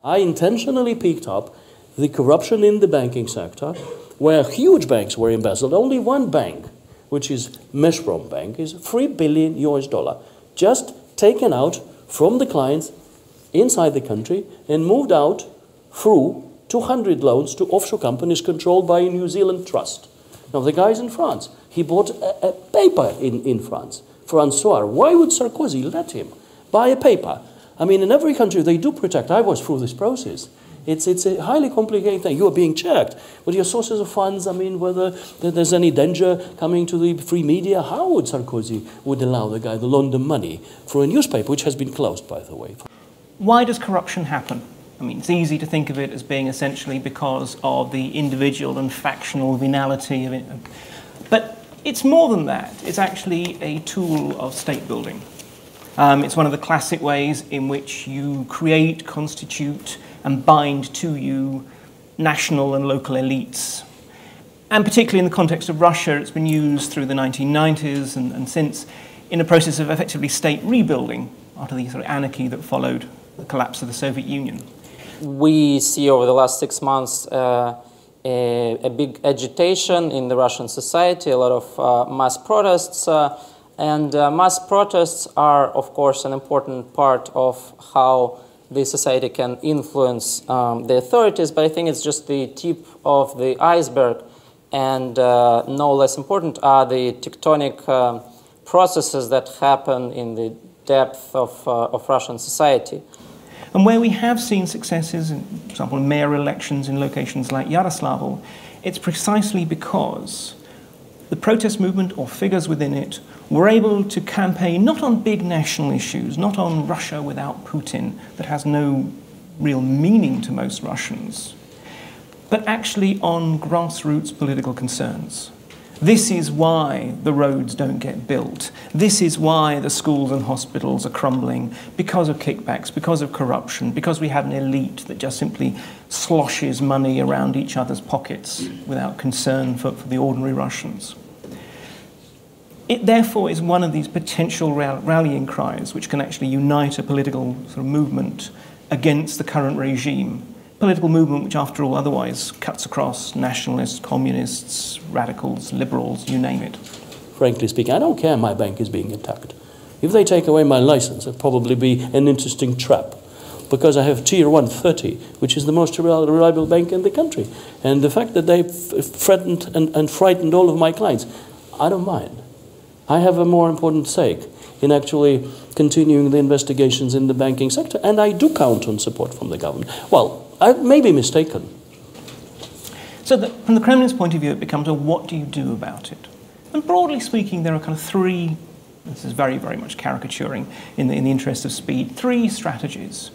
I intentionally picked up the corruption in the banking sector, where huge banks were embezzled. Only one bank, which is Meshprom Bank, is $3 billion just taken out from the clients inside the country and moved out through 200 loans to offshore companies controlled by a New Zealand trust. Now, the guy's in France. He bought a paper in France, Francois. Why would Sarkozy let him buy a paper? I mean, in every country, they do protect. I was through this process. It's a highly complicated thing. You are being checked with your sources of funds. I mean, whether there's any danger coming to the free media. How would Sarkozy would allow the guy to launder money for a newspaper, which has been closed, by the way? Why does corruption happen? I mean, it's easy to think of it as being essentially because of the individual and factional venality of it. But it's more than that. It's actually a tool of state building. It's one of the classic ways in which you create, constitute, and bind to you national and local elites. And particularly in the context of Russia, it's been used through the 1990s and since in a process of effectively state rebuilding after the sort of anarchy that followed the collapse of the Soviet Union. We see over the last 6 months a big agitation in the Russian society, a lot of mass protests, and mass protests are, of course, an important part of how the society can influence the authorities, but I think it's just the tip of the iceberg, and no less important are the tectonic processes that happen in the depth of Russian society. And where we have seen successes, for example, in mayor elections in locations like Yaroslavl, it's precisely because the protest movement or figures within it were able to campaign not on big national issues, not on Russia without Putin, that has no real meaning to most Russians, but actually on grassroots political concerns. This is why the roads don't get built. This is why the schools and hospitals are crumbling, because of kickbacks, because of corruption, because we have an elite that just simply sloshes money around each other's pockets without concern for the ordinary Russians. It therefore is one of these potential rallying cries which can actually unite a political sort of movement against the current regime. Political movement which, after all, otherwise cuts across nationalists, communists, radicals, liberals, you name it. Frankly speaking, I don't care my bank is being attacked. If they take away my license, it'll probably be an interesting trap, because I have Tier 1 30, which is the most reliable bank in the country. And the fact that they threatened and frightened all of my clients, I don't mind. I have a more important stake in actually continuing the investigations in the banking sector, and I do count on support from the government. Well, I may be mistaken. So from the Kremlin's point of view, it becomes a what do you do about it? And broadly speaking, there are kind of three, this is very, very much caricaturing in the interest of speed, three strategies.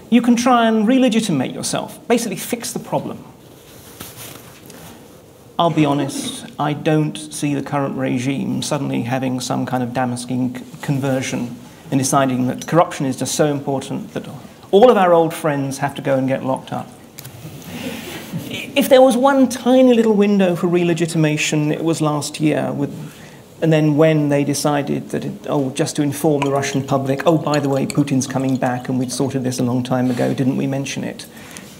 You can try and re-legitimate yourself, basically fix the problem. I'll be honest, I don't see the current regime suddenly having some kind of Damascene conversion and deciding that corruption is just so important that all of our old friends have to go and get locked up. If there was one tiny little window for re-legitimation, it was last year, and then when they decided that, just to inform the Russian public, oh, by the way, Putin's coming back and we'd sorted this a long time ago, didn't we mention it?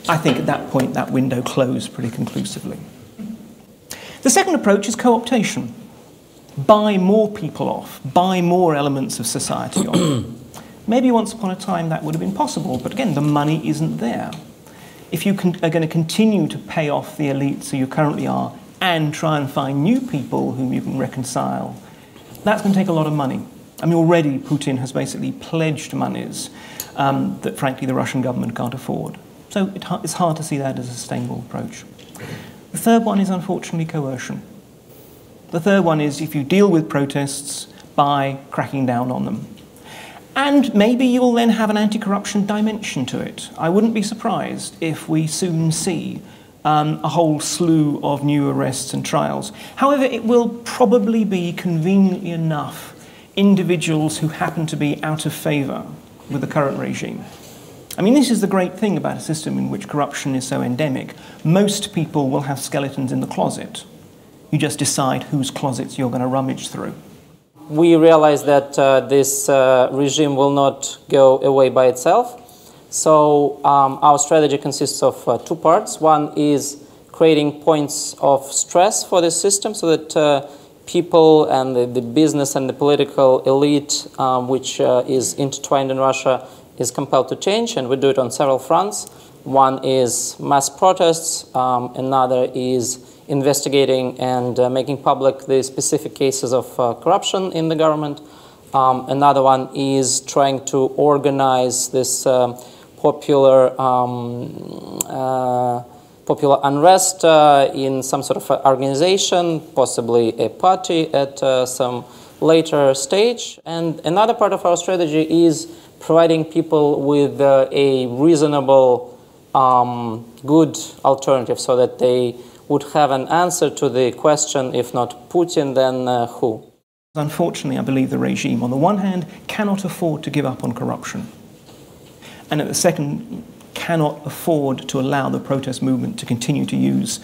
I think at that point that window closed pretty conclusively. The second approach is co-optation. Buy more people off, buy more elements of society off. Maybe once upon a time that would have been possible, but again, the money isn't there. If you are going to continue to pay off the elites who you currently are and try and find new people whom you can reconcile, that's going to take a lot of money. I mean, already Putin has basically pledged monies that, frankly, the Russian government can't afford. So it's hard to see that as a sustainable approach. The third one is, unfortunately, coercion. The third one is if you deal with protests by cracking down on them. And maybe you'll then have an anti-corruption dimension to it. I wouldn't be surprised if we soon see a whole slew of new arrests and trials. However, it will probably be, conveniently enough, individuals who happen to be out of favour with the current regime. I mean, this is the great thing about a system in which corruption is so endemic. Most people will have skeletons in the closet. You just decide whose closets you're going to rummage through. We realize that this regime will not go away by itself. So our strategy consists of 2 parts. One is creating points of stress for the system so that people and the business and the political elite, which is intertwined in Russia, is compelled to change, and we do it on several fronts. One is mass protests, another is investigating and making public the specific cases of corruption in the government. Another one is trying to organize this popular unrest in some sort of organization, possibly a party at some later stage. And another part of our strategy is providing people with a reasonable, good alternative so that they would have an answer to the question, if not Putin, then who? Unfortunately, I believe the regime, on the one hand, cannot afford to give up on corruption, and at the second, cannot afford to allow the protest movement to continue to use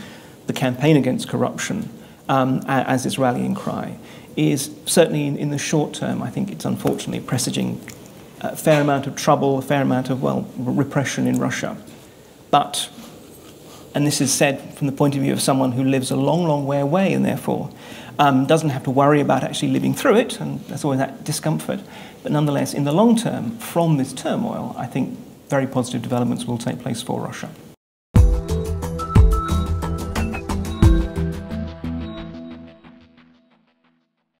the campaign against corruption as its rallying cry, is certainly in the short term, I think it's unfortunately presaging a fair amount of trouble, a fair amount of, well, repression in Russia. But, and this is said from the point of view of someone who lives a long, long way away and therefore doesn't have to worry about actually living through it, and there's always that discomfort. But nonetheless, in the long term, from this turmoil, I think very positive developments will take place for Russia.